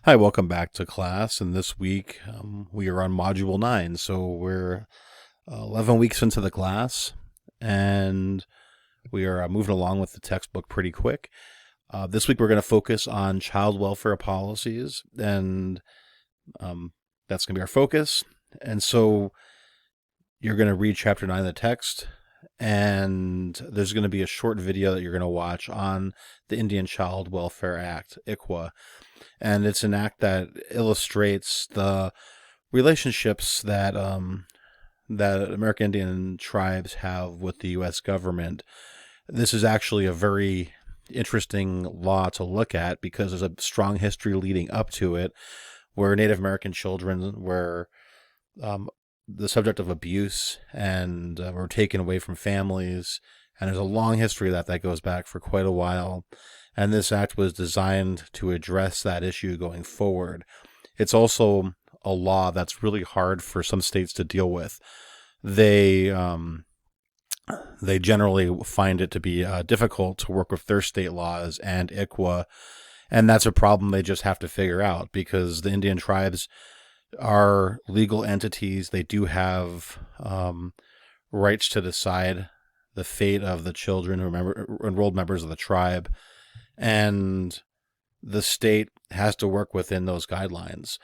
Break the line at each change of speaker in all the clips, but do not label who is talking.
Hi, welcome back to class. And this week we are on Module 9. So we're 11 weeks into the class and we are moving along with the textbook pretty quick. This week we're going to focus on child welfare policies, and that's going to be our focus. And so you're going to read Chapter 9 of the text, and there's going to be a short video that you're going to watch on the Indian Child Welfare Act, ICWA. And it's an act that illustrates the relationships that that American Indian tribes have with the U.S. government. This is actually a very interesting law to look at because there's a strong history leading up to it, where Native American children were the subject of abuse and were taken away from families. And there's a long history of that goes back for quite a while. And this act was designed to address that issue going forward. It's also a law that's really hard for some states to deal with. They generally find it to be difficult to work with their state laws and ICWA, and that's a problem they just have to figure out because the Indian tribes are legal entities. They do have rights to decide the fate of the children who are enrolled members of the tribe, and the state has to work within those guidelines.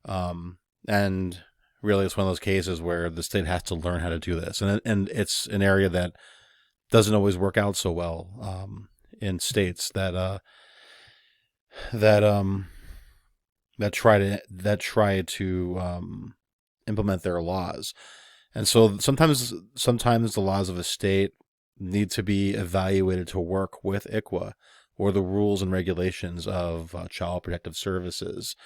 And really, it's one of those cases where the state has to learn how to do this, and it's an area that doesn't always work out so well in states that try to implement their laws. And so sometimes the laws of a state need to be evaluated to work with ICWA or the rules and regulations of Child Protective Services.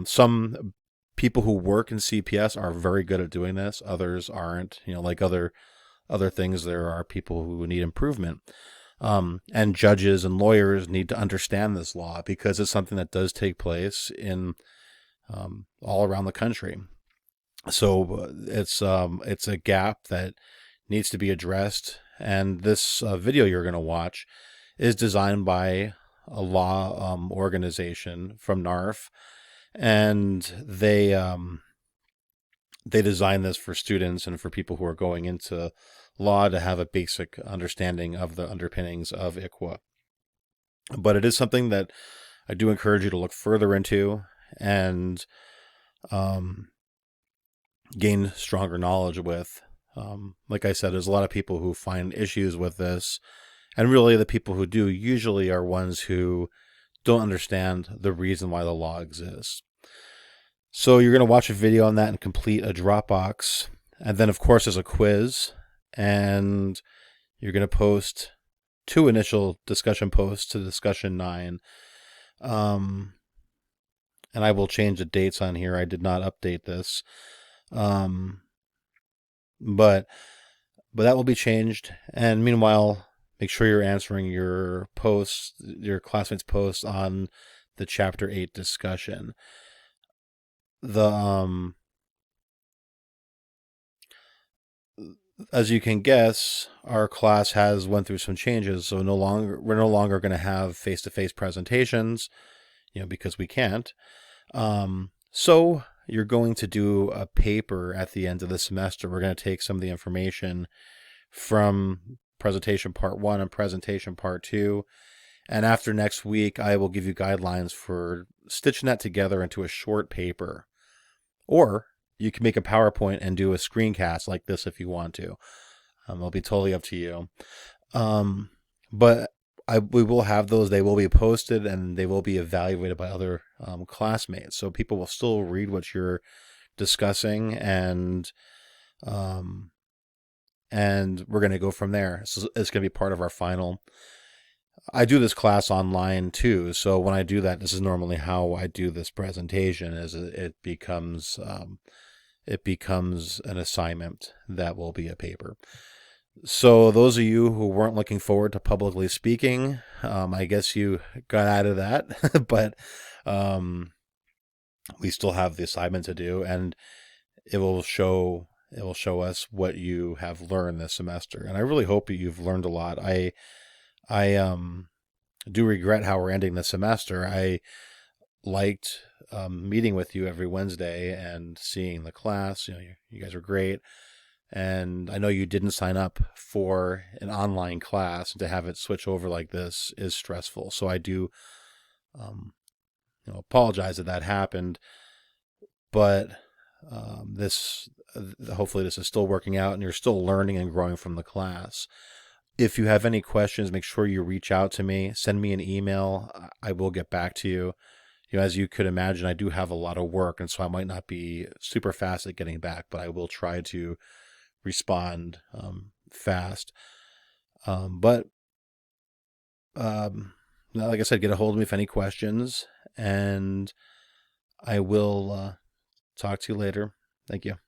Some people who work in CPS are very good at doing this. Others aren't. Like other things, there are people who need improvement. And judges and lawyers need to understand this law because it's something that does take place in all around the country. So it's a gap that needs to be addressed. And this video you're going to watch is designed by a law organization from NARF, and they designed this for students and for people who are going into law to have a basic understanding of the underpinnings of ICWA. But it is something that I do encourage you to look further into and gain stronger knowledge with. Like I said, there's a lot of people who find issues with this, and really the people who do usually are ones who don't understand the reason why the law exists. So you're going to watch a video on that and complete a Dropbox. And then, of course, there's a quiz. And you're going to post 2 initial discussion posts to discussion 9. And I will change the dates on here. I did not update this. But that will be changed. And meanwhile, make sure you're answering your classmates' posts on the Chapter 8 discussion. As you can guess, our class has went through some changes, so we're no longer going to have face-to-face presentations, because we can't. So you're going to do a paper at the end of the semester. We're going to take some of the information from presentation part 1 and presentation part 2. And after next week, I will give you guidelines for stitching that together into a short paper. Or you can make a PowerPoint and do a screencast like this if you want to. It'll be totally up to you. But we will have those. They will be posted and they will be evaluated by other classmates. So people will still read what you're discussing, and we're going to go from there. So it's going to be part of our final. I do this class online too, so when I do that, this is normally how I do this presentation. Is it becomes an assignment that will be a paper. So those of you who weren't looking forward to publicly speaking, I guess you got out of that, but we still have the assignment to do, and it will show us what you have learned this semester. And I really hope you've learned a lot. I do regret how we're ending the semester. liked meeting with you every Wednesday and seeing the class. You guys are great. And I know you didn't sign up for an online class, and to have it switch over like this is stressful. So I do apologize that happened. But this hopefully this is still working out and you're still learning and growing from the class. If you have any questions, make sure you reach out to me. Send me an email. I will get back to you. As you could imagine, I do have a lot of work, and so I might not be super fast at getting back, but I will try to respond fast. But like I said, get a hold of me if any questions, and I will talk to you later. Thank you.